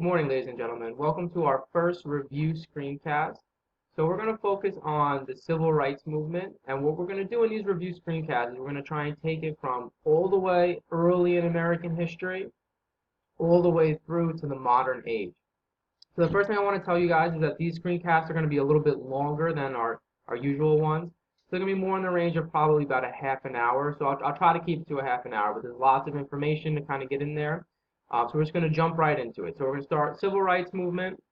Good morning, ladies and gentlemen. Welcome to our first review screencast. So we're going to focus on the civil rights movement, and what we're going to do in these review screencasts is we're going to try and take it from all the way early in American history, all the way through to the modern age. So the first thing I want to tell you guys is that these screencasts are going to be a little bit longer than our usual ones. So they're going to be more in the range of probably about a half an hour. So I'll try to keep it to a half an hour, but there's lots of information to kind of get in there. So we're just going to jump right into it. So we're going to start civil rights movement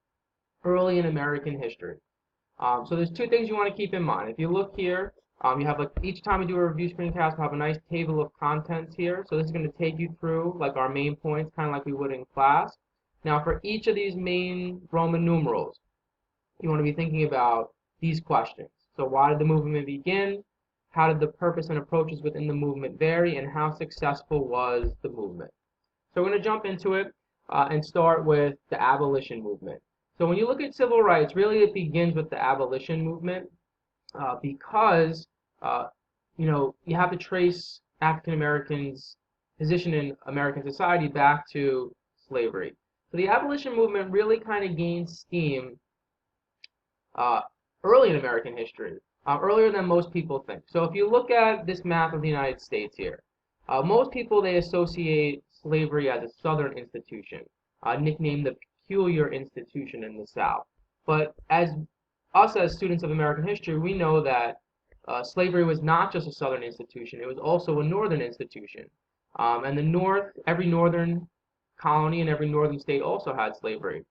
early in American history. So there's two things you want to keep in mind. If you look here, you have each time we do a review screencast, we'll have a nice table of contents here. So this is going to take you through like our main points, kind of like we would in class. Now for each of these main Roman numerals, you want to be thinking about these questions. So why did the movement begin? How did the purpose and approaches within the movement vary? And how successful was the movement? So we're going to jump into it and start with the abolition movement. So when you look at civil rights, really it begins with the abolition movement because you have to trace African Americans' position in American society back to slavery. So the abolition movement really kind of gained steam early in American history, earlier than most people think. So if you look at this map of the United States here, most people, they associate slavery as a Southern institution, nicknamed the peculiar institution in the South. But as students of American history, we know that slavery was not just a Southern institution, it was also a Northern institution. And the North, every Northern colony and every Northern state also had slavery.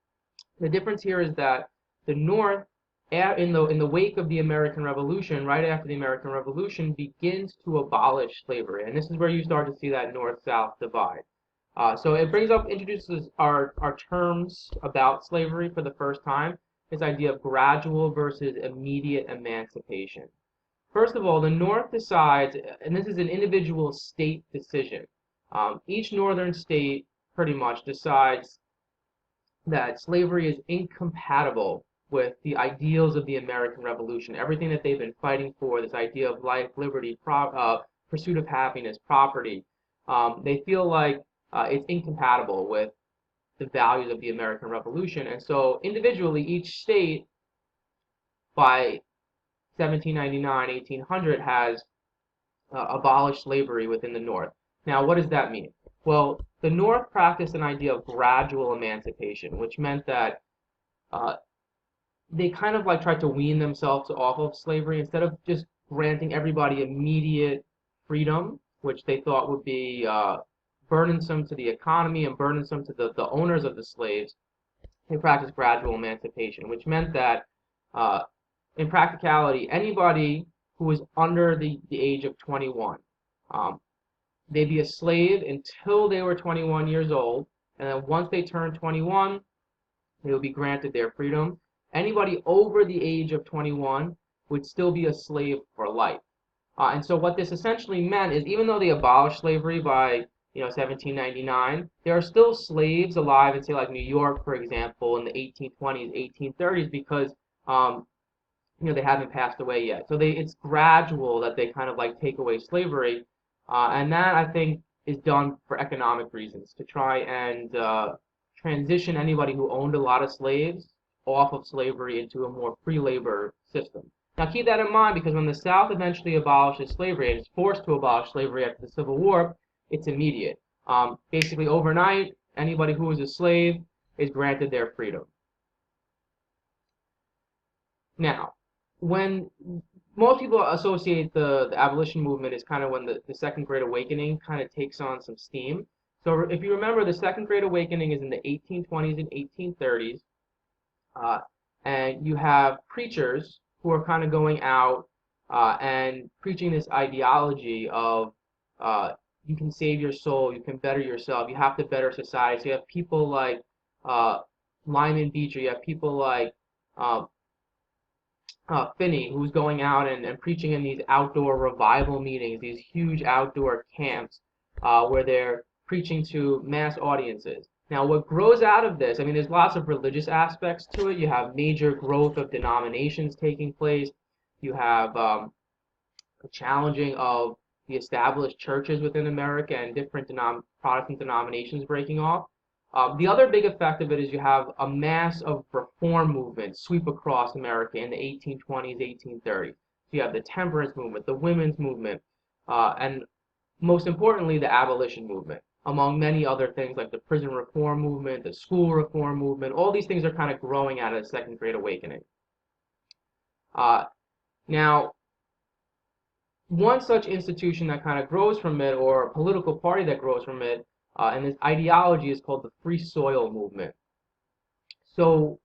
The difference here is that the North, in the wake of the American Revolution, right after the American Revolution, begins to abolish slavery. And this is where you start to see that North-South divide. So it introduces our terms about slavery for the first time, this idea of gradual versus immediate emancipation. First of all, the North decides, and this is an individual state decision. Each northern state pretty much decides that slavery is incompatible with the ideals of the American Revolution, everything that they've been fighting for, this idea of life, liberty, pursuit of happiness, property. They feel like it's incompatible with the values of the American Revolution. And so individually, each state by 1799, 1800 has abolished slavery within the North. Now, what does that mean? Well, the North practiced an idea of gradual emancipation, which meant that they kind of like tried to wean themselves off of slavery instead of just granting everybody immediate freedom, which they thought would be burdensome to the economy and burdensome to the owners of the slaves. They practiced gradual emancipation, which meant that in practicality, anybody who was under the age of 21, they'd be a slave until they were 21 years old, and then once they turned 21, they would be granted their freedom. Anybody over the age of 21 would still be a slave for life. And so what this essentially meant is, even though they abolished slavery by 1799, there are still slaves alive in, say, like New York, for example, in the 1820s, 1830s, because they haven't passed away yet. So it's gradual that they kind of like take away slavery, and that I think is done for economic reasons, to try and transition anybody who owned a lot of slaves off of slavery into a more free labor system. Now keep that in mind, because when the South eventually abolishes slavery and is forced to abolish slavery after the Civil War, it's immediate. Basically overnight, anybody who was a slave is granted their freedom. Now, when most people associate the abolition movement is kind of when the Second Great Awakening kind of takes on some steam. So if you remember, the Second Great Awakening is in the 1820s and 1830s, and you have preachers who are kind of going out and preaching this ideology of you can save your soul, you can better yourself, you have to better society. So you have people like Lyman Beecher, you have people like Finney, who's going out and preaching in these outdoor revival meetings, these huge outdoor camps where they're preaching to mass audiences. Now, what grows out of this, I mean, there's lots of religious aspects to it. You have major growth of denominations taking place. You have a challenging of the established churches within America and different Protestant denominations breaking off. The other big effect of it is you have a mass of reform movements sweep across America in the 1820s, 1830s. So you have the temperance movement, the women's movement, and most importantly, the abolition movement, among many other things like the prison reform movement, the school reform movement. All these things are kind of growing out of the Second Great Awakening. Now, one such institution that kind of grows from it, or a political party that grows from it, and this ideology is called the Free Soil movement. So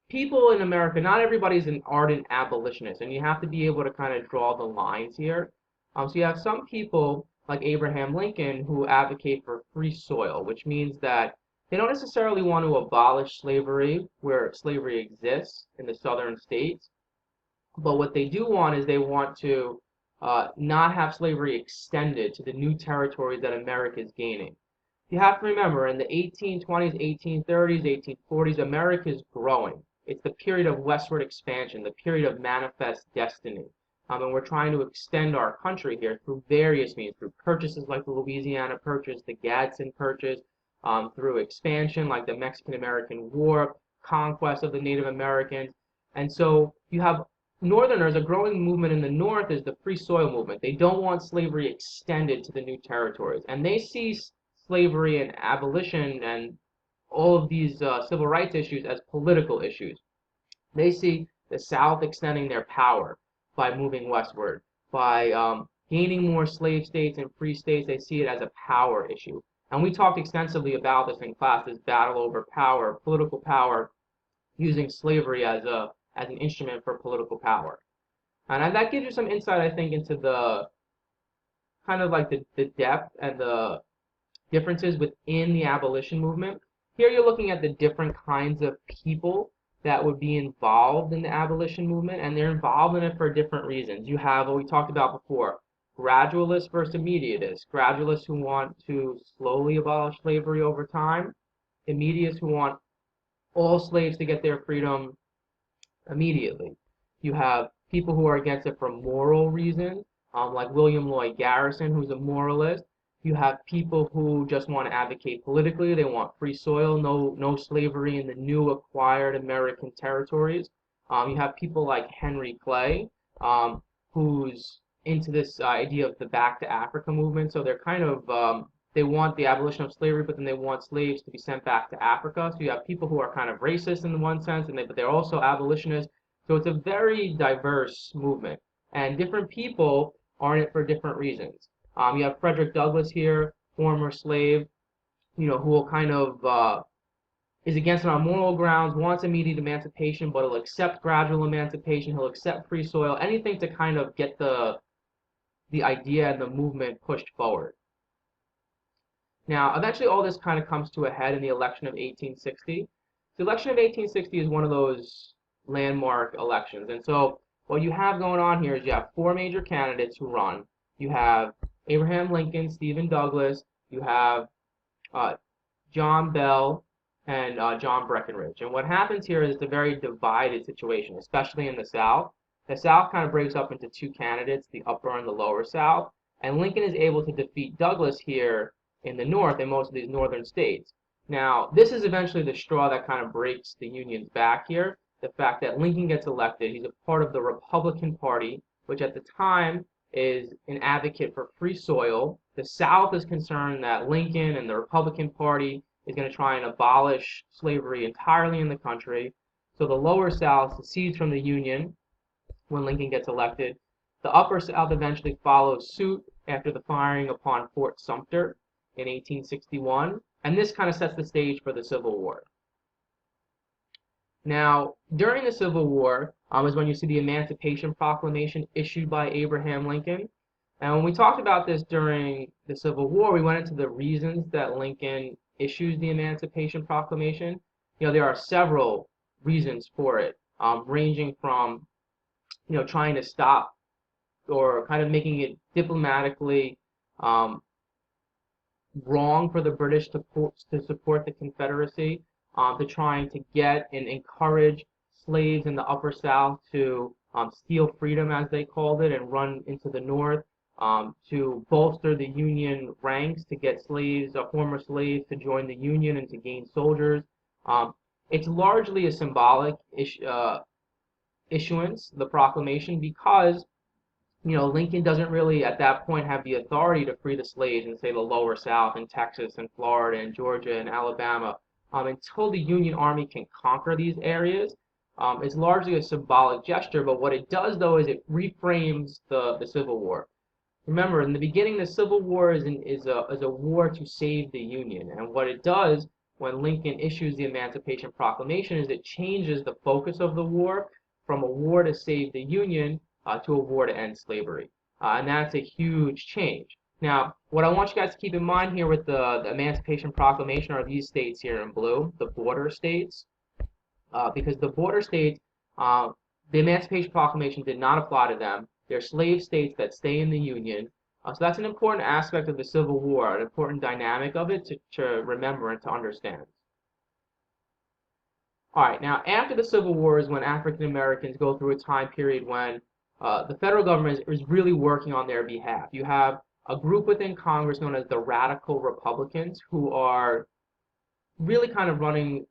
people in America, not everybody's an ardent abolitionist, and you have to be able to kind of draw the lines here. So you have some people like Abraham Lincoln who advocate for free soil, which means that they don't necessarily want to abolish slavery where slavery exists in the southern states, but what they do want is they want to not have slavery extended to the new territories that America is gaining. You have to remember, in the 1820s, 1830s, 1840s, America is growing. It's the period of westward expansion, the period of manifest destiny. And we're trying to extend our country here through various means, through purchases like the Louisiana Purchase, the Gadsden Purchase, through expansion like the Mexican-American War, conquest of the Native Americans. And so you have Northerners, a growing movement in the North is the Free Soil movement. They don't want slavery extended to the new territories. And they see slavery and abolition and all of these civil rights issues as political issues. They see the South extending their power by moving westward, by gaining more slave states and free states. They see it as a power issue. And we talked extensively about this in class, this battle over power, political power, using slavery as an instrument for political power. And that gives you some insight, I think, into the kind of like the depth and the differences within the abolition movement. Here you're looking at the different kinds of people that would be involved in the abolition movement, and they're involved in it for different reasons. You have what we talked about before, gradualists versus immediatists. Gradualists who want to slowly abolish slavery over time, immediatists who want all slaves to get their freedom immediately. You have people who are against it for moral reasons, like William Lloyd Garrison, who's a moralist. You have people who just want to advocate politically. They want free soil, no slavery in the new acquired American territories. You have people like Henry Clay, who's into this idea of the Back to Africa movement. So they're kind of they want the abolition of slavery, but then they want slaves to be sent back to Africa. So you have people who are kind of racist in one sense, but they're also abolitionists. So it's a very diverse movement, and different people are in it for different reasons. You have Frederick Douglass here, former slave, who will kind of is against it on moral grounds, wants immediate emancipation, but he'll accept gradual emancipation. He'll accept free soil, anything to kind of get the idea and the movement pushed forward. Now, eventually, all this kind of comes to a head in the election of 1860. The election of 1860 is one of those landmark elections, and so what you have going on here is you have four major candidates who run. You have Abraham Lincoln, Stephen Douglas, you have John Bell, and John Breckinridge. And what happens here is it's a very divided situation, especially in the South. The South kind of breaks up into two candidates, the upper and the lower South, and Lincoln is able to defeat Douglas here in the North in most of these northern states. Now, this is eventually the straw that kind of breaks the Union's back here, the fact that Lincoln gets elected. He's a part of the Republican Party, which at the time is an advocate for free soil. The South is concerned that Lincoln and the Republican Party is going to try and abolish slavery entirely in the country. So the lower South secedes from the Union when Lincoln gets elected. The upper South eventually follows suit after the firing upon Fort Sumter in 1861, and this kind of sets the stage for the Civil War. Now, during the Civil War is when you see the Emancipation Proclamation issued by Abraham Lincoln. And when we talked about this during the Civil War, we went into the reasons that Lincoln issues the Emancipation Proclamation. There are several reasons for it, ranging from, trying to stop or kind of making it diplomatically wrong for the British to support the Confederacy, to trying to get and encourage slaves in the Upper South to steal freedom, as they called it, and run into the North. to bolster the Union ranks, to get slaves, former slaves, to join the Union and to gain soldiers. Um, it's largely a symbolic issuance, the proclamation, because Lincoln doesn't really at that point have the authority to free the slaves in, say, the lower South, in Texas and Florida and Georgia and Alabama, until the Union Army can conquer these areas. It's largely a symbolic gesture, but what it does, though, is it reframes the Civil War. Remember, in the beginning, the Civil War is a war to save the Union, and what it does when Lincoln issues the Emancipation Proclamation is it changes the focus of the war from a war to save the Union to a war to end slavery. And that's a huge change. Now, what I want you guys to keep in mind here with the Emancipation Proclamation are these states here in blue, the border states, because the border states, the Emancipation Proclamation did not apply to them. They're slave states that stay in the Union. So that's an important aspect of the Civil War, an important dynamic of it to remember and to understand. All right, now after the Civil War is when African Americans go through a time period when the federal government is really working on their behalf. You have a group within Congress known as the Radical Republicans who are really kind of running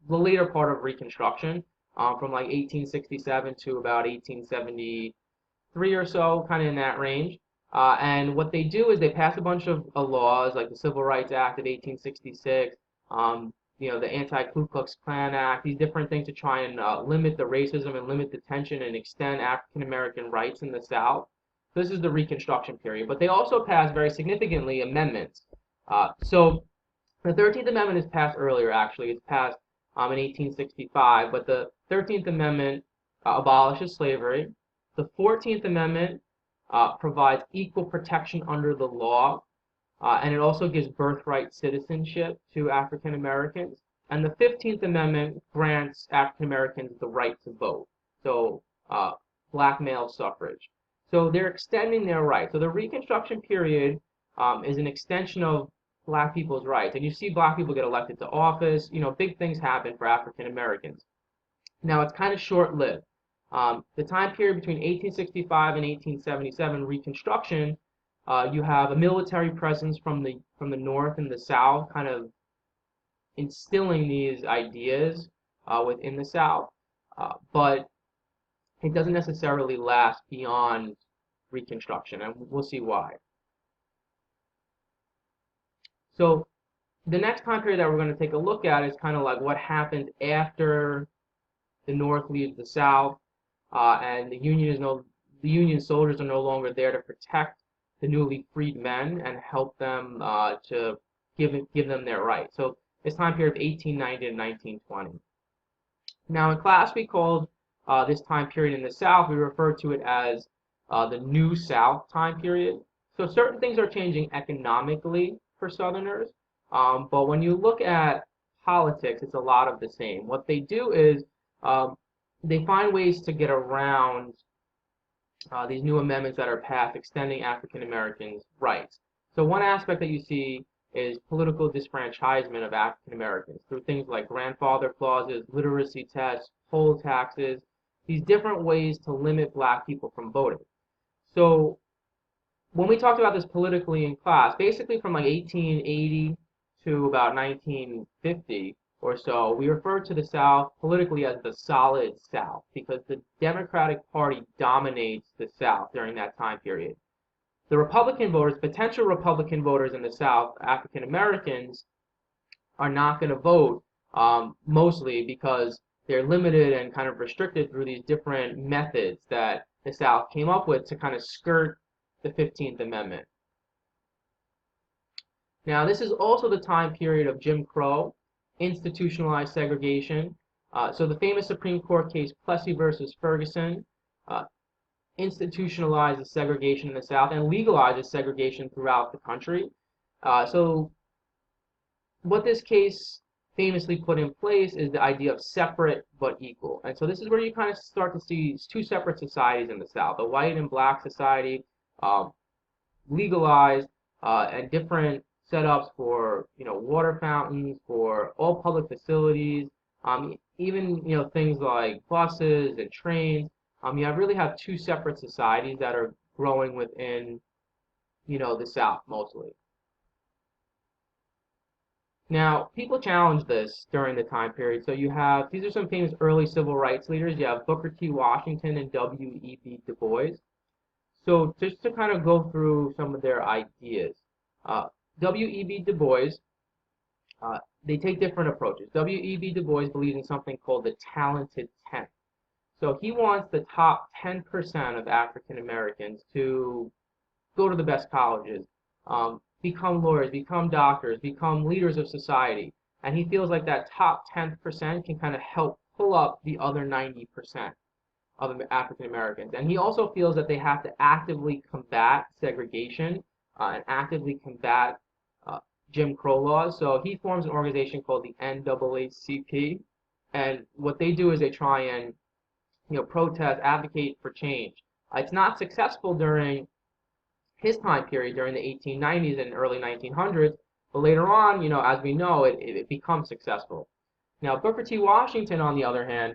the later part of Reconstruction from like 1867 to about 1873 or so, kind of in that range. And what they do is they pass a bunch of laws like the Civil Rights Act of 1866, the Anti-Ku Klux Klan Act, these different things to try and limit the racism and limit the tension and extend African American rights in the South. This is the Reconstruction period. But they also pass very significantly amendments. So the 13th Amendment is passed earlier, actually. It's passed in 1865, but the 13th Amendment abolishes slavery. The 14th Amendment provides equal protection under the law, and it also gives birthright citizenship to African Americans. And the 15th Amendment grants African Americans the right to vote, so black male suffrage. So they're extending their rights. So the Reconstruction period is an extension of black people's rights. And you see black people get elected to office. Big things happen for African Americans. Now, it's kind of short-lived. The time period between 1865 and 1877, Reconstruction, you have a military presence from the North and the South, kind of instilling these ideas within the South, but it doesn't necessarily last beyond Reconstruction, and we'll see why. So the next time period that we're going to take a look at is kind of like what happened after the North leaves the South, and the Union soldiers are no longer there to protect the newly freed men and help them to give them their rights. So it's time period of 1890 to 1920. Now in class we called this time period in the South, we refer to it as the New South time period. So certain things are changing economically for Southerners, but when you look at politics, it's a lot of the same. What they do is they find ways to get around these new amendments that are passed extending African Americans' rights. So one aspect that you see is political disfranchisement of African Americans through things like grandfather clauses, literacy tests, poll taxes, these different ways to limit black people from voting. So when we talked about this politically in class, basically from like 1880 to about 1950 or so, we referred to the South politically as the Solid South because the Democratic Party dominates the South during that time period. The Republican voters, potential Republican voters in the South, African Americans, are not going to vote mostly because they're limited and kind of restricted through these different methods that the South came up with to kind of skirt the 15th Amendment. Now, this is also the time period of Jim Crow, institutionalized segregation. So the famous Supreme Court case Plessy versus Ferguson institutionalizes segregation in the South and legalizes segregation throughout the country. So what this case famously put in place is the idea of separate but equal. And so this is where you kind of start to see two separate societies in the South, a white and black society, legalized, and different setups for water fountains, for all public facilities, even things like buses and trains. You really have two separate societies that are growing within, the South mostly. Now, people challenged this during the time period. So these are some famous early civil rights leaders. You have Booker T. Washington and W.E.B. Du Bois. So just to kind of go through some of their ideas, uh, W.E.B. Du Bois, they take different approaches. W.E.B. Du Bois believes in something called the talented 10. So he wants the top 10% of African Americans to go to the best colleges, become lawyers, become doctors, become leaders of society. And he feels like that top 10% can kind of help pull up the other 90% of African Americans. And he also feels that they have to actively combat segregation and actively combat uh, Jim Crow laws. So he forms an organization called the NAACP. And what they do is they try and protest, advocate for change. It's not successful during his time period, during the 1890s and early 1900s, but later on, as we know, it becomes successful. Now, Booker T. Washington, on the other hand,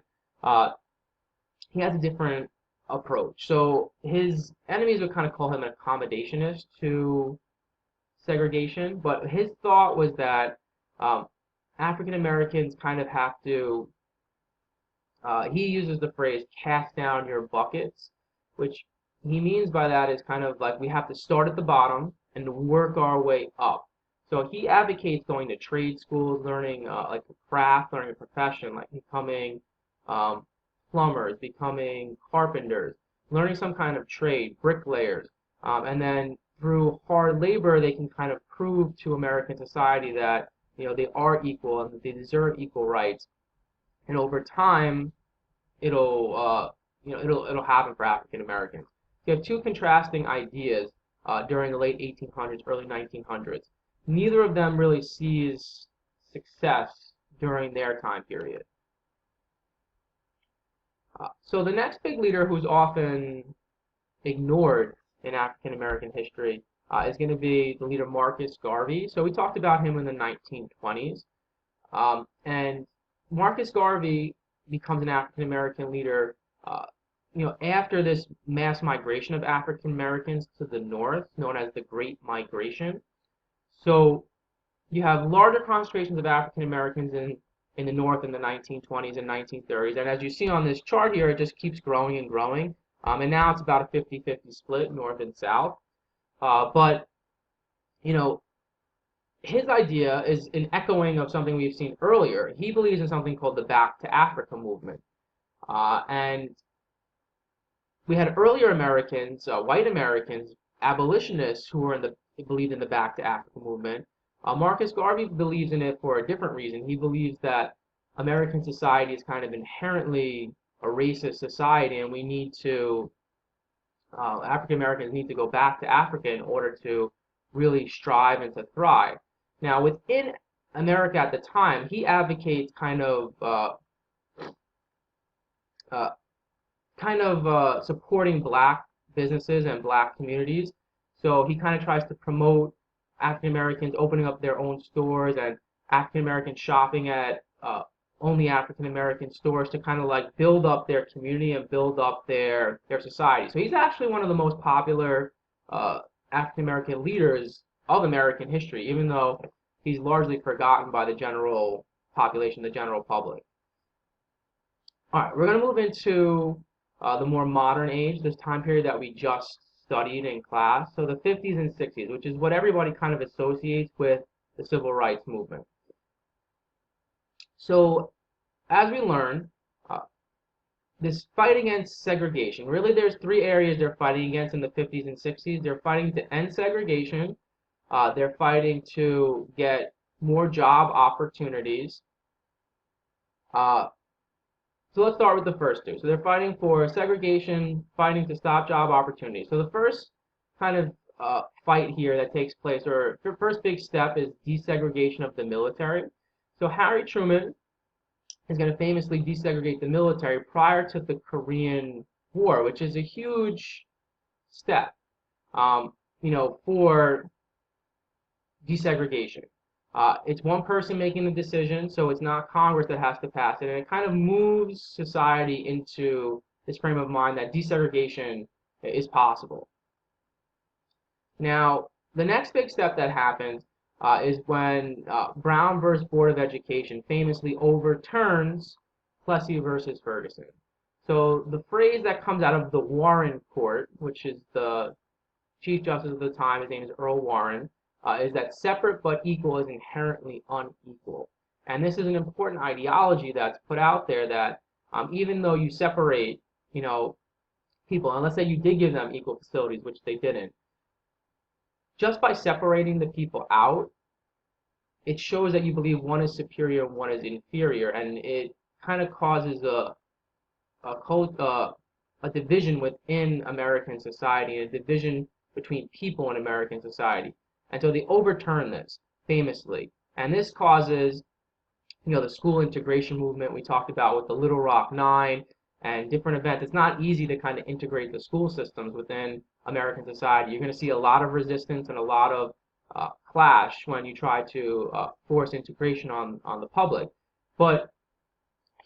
he has a different approach. So his enemies would kind of call him an accommodationist to segregation, but his thought was that African Americans kind of have to he uses the phrase cast down your buckets, which he means by that is kind of like we have to start at the bottom and work our way up. So he advocates going to trade schools, learning like a craft, learning a profession, like becoming plumbers, becoming carpenters, learning some kind of trade, bricklayers, and then through hard labor they can kind of prove to American society that they are equal and that they deserve equal rights. And over time, it'll happen for African Americans. You have two contrasting ideas during the late 1800s, early 1900s. Neither of them really sees success during their time period. So the next big leader who's often ignored in African American history is going to be the leader Marcus Garvey. So we talked about him in the 1920s. And Marcus Garvey becomes an African American leader, after this mass migration of African Americans to the north, known as the Great Migration. So you have larger concentrations of African Americans in the north in the 1920s and 1930s, and as you see on this chart here, it just keeps growing and growing, and now it's about a 50-50 split, north and south. But his idea is an echoing of something we've seen earlier. He believes in something called the Back to Africa movement. And we had earlier Americans, white Americans, abolitionists who were believed in the Back to Africa movement. Marcus Garvey believes in it for a different reason. He believes that American society is kind of inherently a racist society, and we need to, African Americans need to go back to Africa in order to really strive and to thrive. Now, within America at the time, he advocates kind of supporting black businesses and black communities. So he kind of tries to promote African Americans opening up their own stores and African Americans shopping at only African American stores to kind of like build up their community and build up their society. So he's actually one of the most popular African American leaders of American history, even though he's largely forgotten by the general population, the general public. All right, we're going to move into the more modern age, this time period that we just studied in class, so the 50s and 60s, which is what everybody kind of associates with the civil rights movement. So as we learn, this fight against segregation, really there's three areas they're fighting against in the 50s and 60s. They're fighting to end segregation, they're fighting to get more job opportunities. So let's start with the first two. So they're fighting for segregation, fighting to stop job opportunities. So the first kind of fight here that takes place, or the first big step, is desegregation of the military. So Harry Truman is going to famously desegregate the military prior to the Korean War, which is a huge step, for desegregation. It's one person making the decision, so it's not Congress that has to pass it, and it kind of moves society into this frame of mind that desegregation is possible. Now, the next big step that happens is when Brown versus Board of Education famously overturns Plessy versus Ferguson. So the phrase that comes out of the Warren Court, which is the Chief Justice of the time, his name is Earl Warren, is that separate but equal is inherently unequal. And this is an important ideology that's put out there that even though you separate, you know, people, and let's say you did give them equal facilities, which they didn't, just by separating the people out, it shows that you believe one is superior and one is inferior, and it kind of causes a division within American society, a division between people in American society. And so they overturn this famously, and this causes, the school integration movement we talked about with the Little Rock Nine and different events. It's not easy to kind of integrate the school systems within American society. You're going to see a lot of resistance and a lot of clash when you try to force integration on the public. But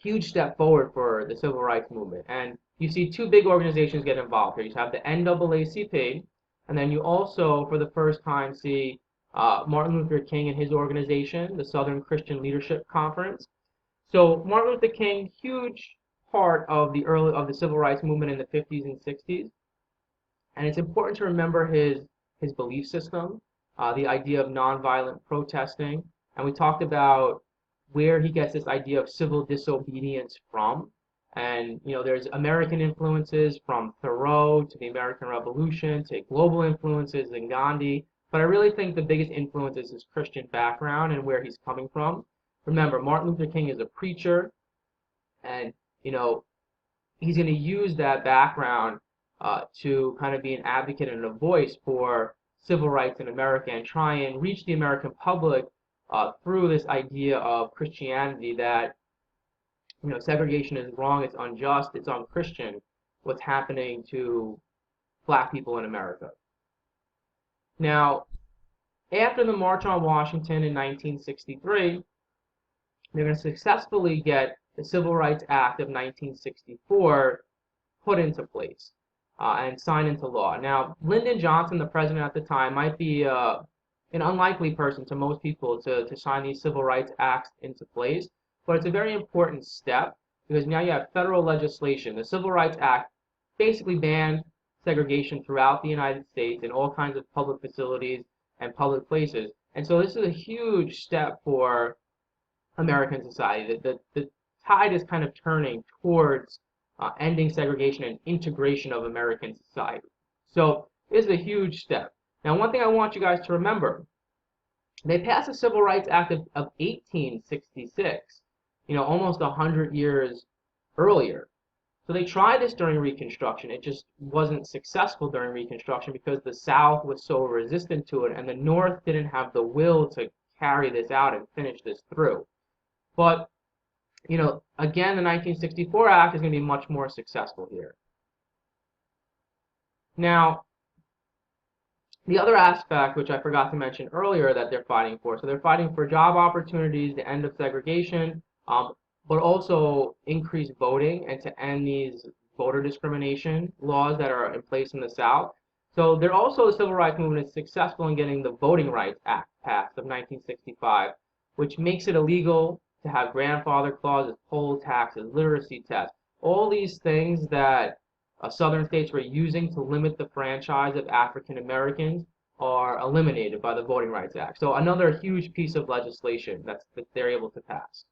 huge step forward for the civil rights movement. And you see two big organizations get involved here. You have the NAACP, and then you also, for the first time, see Martin Luther King and his organization, the Southern Christian Leadership Conference. So Martin Luther King, huge part of the civil rights movement in the 50s and 60s, and it's important to remember his belief system, the idea of nonviolent protesting, and we talked about where he gets this idea of civil disobedience from. And there's American influences from Thoreau to the American Revolution to global influences in Gandhi. But I really think the biggest influence is his Christian background and where he's coming from. Remember, Martin Luther King is a preacher, and he's going to use that background to kind of be an advocate and a voice for civil rights in America and try and reach the American public through this idea of Christianity that segregation is wrong, it's unjust, it's unchristian, what's happening to black people in America. Now, after the March on Washington in 1963, they're going to successfully get the Civil Rights Act of 1964 put into place and signed into law. Now, Lyndon Johnson, the president at the time, might be an unlikely person to most people to sign these Civil Rights Acts into place, but it's a very important step because now you have federal legislation. The Civil Rights Act basically banned segregation throughout the United States in all kinds of public facilities and public places. And so this is a huge step for American society. The tide is kind of turning towards ending segregation and integration of American society. So this is a huge step. Now, one thing I want you guys to remember, they passed the Civil Rights Act of 1866, almost 100 years earlier. So they tried this during Reconstruction. It just wasn't successful during Reconstruction because the South was so resistant to it and the North didn't have the will to carry this out and finish this through. But, again, the 1964 Act is going to be much more successful here. Now, the other aspect, which I forgot to mention earlier, that they're fighting for, so they're fighting for job opportunities, the end of segregation, but also increase voting and to end these voter discrimination laws that are in place in the South. So they're also, the civil rights movement is successful in getting the Voting Rights Act passed of 1965, which makes it illegal to have grandfather clauses, poll taxes, literacy tests, all these things that Southern states were using to limit the franchise of African Americans are eliminated by the Voting Rights Act. So another huge piece of legislation that they're able to pass.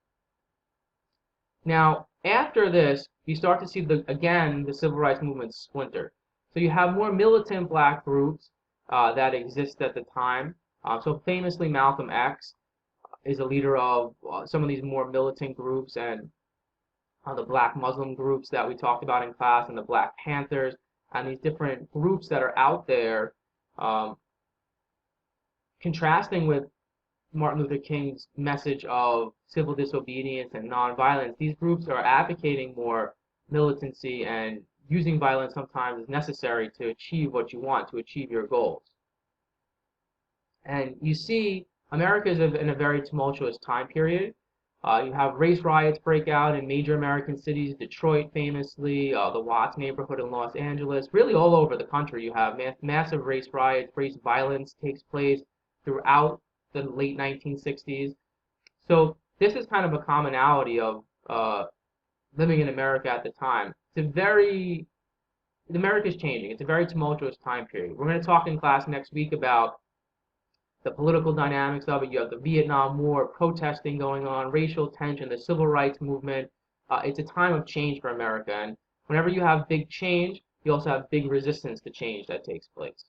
Now, after this, you start to see, again, the civil rights movement splinter. So you have more militant black groups that exist at the time. So famously, Malcolm X is a leader of some of these more militant groups, and the black Muslim groups that we talked about in class, and the Black Panthers, and these different groups that are out there contrasting with Martin Luther King's message of civil disobedience and nonviolence. These groups are advocating more militancy and using violence sometimes is necessary to achieve what you want, to achieve your goals. And you see America is in a very tumultuous time period. You have race riots break out in major American cities, Detroit famously, the Watts neighborhood in Los Angeles, really all over the country. You have massive race riots, race violence takes place throughout the late 1960s. So this is kind of a commonality of living in America at the time. America's changing. It's a very tumultuous time period. We're going to talk in class next week about the political dynamics of it. You have the Vietnam War, protesting going on, racial tension, the civil rights movement. It's a time of change for America, and whenever you have big change, you also have big resistance to change that takes place.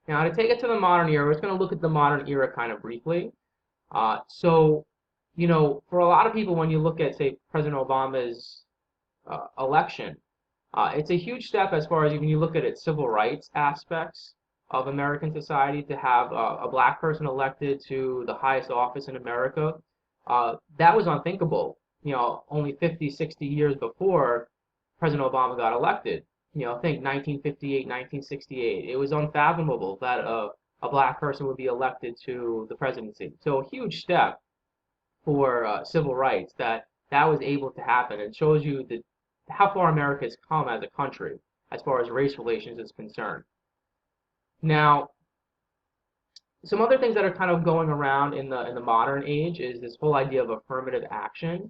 Now, to take it to the modern era, we're just going to look at the modern era kind of briefly. So, for a lot of people, when you look at, say, President Obama's election, it's a huge step as far as when you look at its civil rights aspects of American society to have a black person elected to the highest office in America. That was unthinkable, only 50, 60 years before President Obama got elected. Think 1958, 1968. It was unfathomable that a black person would be elected to the presidency. So a huge step for civil rights that was able to happen, and shows you how far America has come as a country as far as race relations is concerned. Now, some other things that are kind of going around in the modern age is this whole idea of affirmative action.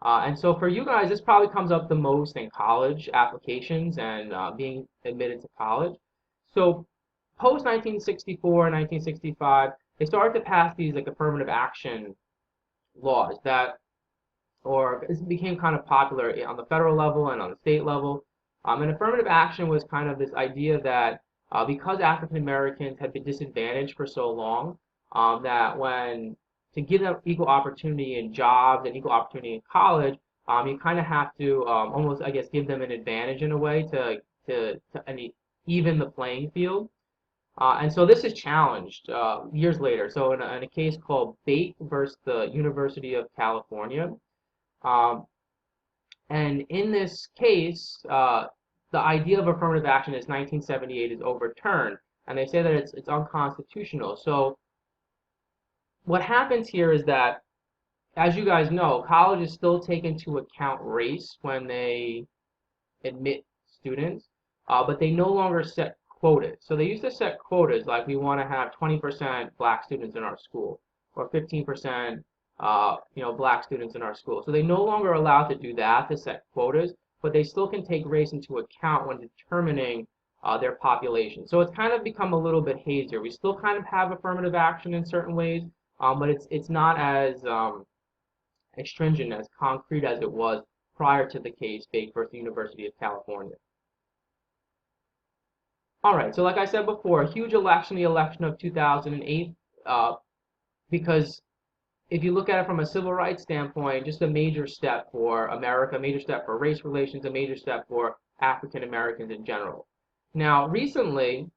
And so for you guys, this probably comes up the most in college applications and being admitted to college. So post 1964, 1965, they started to pass these like affirmative action laws it became kind of popular on the federal level and on the state level. And affirmative action was kind of this idea that because African Americans had been disadvantaged for so long, to give them equal opportunity in jobs and equal opportunity in college, you kind of have to almost, I guess, give them an advantage in a way to even the playing field. And so this is challenged years later. So in a case called Bate versus the University of California, and in this case, the idea of affirmative action is 1978 is overturned, and they say that it's unconstitutional. So what happens here is that, as you guys know, colleges still take into account race when they admit students, but they no longer set quotas. So they used to set quotas like we want to have 20% black students in our school or 15% black students in our school. So they no longer are allowed to do that, to set quotas, but they still can take race into account when determining their population. So it's kind of become a little bit hazier. We still kind of have affirmative action in certain ways, but it's not as stringent, as concrete as it was prior to the case Bate versus the University of California. All right, so like I said before, a huge election, the election of 2008, because if you look at it from a civil rights standpoint, just a major step for America, a major step for race relations, a major step for African Americans in general. Now, recently,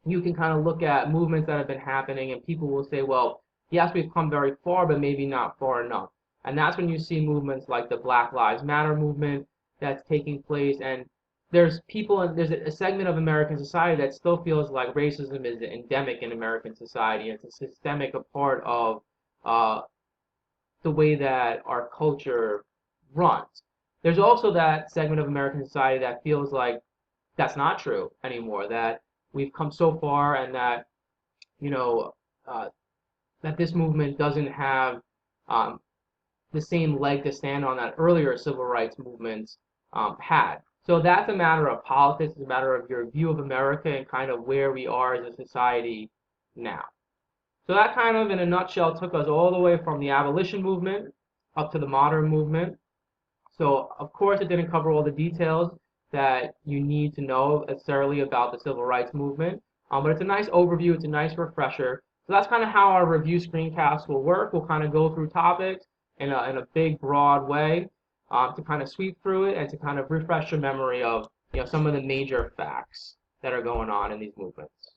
you can kind of look at movements that have been happening, and people will say, well, yes, we've come very far, but maybe not far enough. And that's when you see movements like the Black Lives Matter movement that's taking place, and there's a segment of American society that still feels like racism is endemic in American society. It's a systemic part of the way that our culture runs. There's also that segment of American society that feels like that's not true anymore, that we've come so far, and that that this movement doesn't have the same leg to stand on that earlier civil rights movements had. So that's a matter of politics, it's a matter of your view of America and kind of where we are as a society now. So that kind of, in a nutshell, took us all the way from the abolition movement up to the modern movement. So, of course, it didn't cover all the details that you need to know necessarily about the civil rights movement, but it's a nice overview, it's a nice refresher. So that's kind of how our review screencasts will work. We'll kind of go through topics in a big, broad way to kind of sweep through it and to kind of refresh your memory of some of the major facts that are going on in these movements.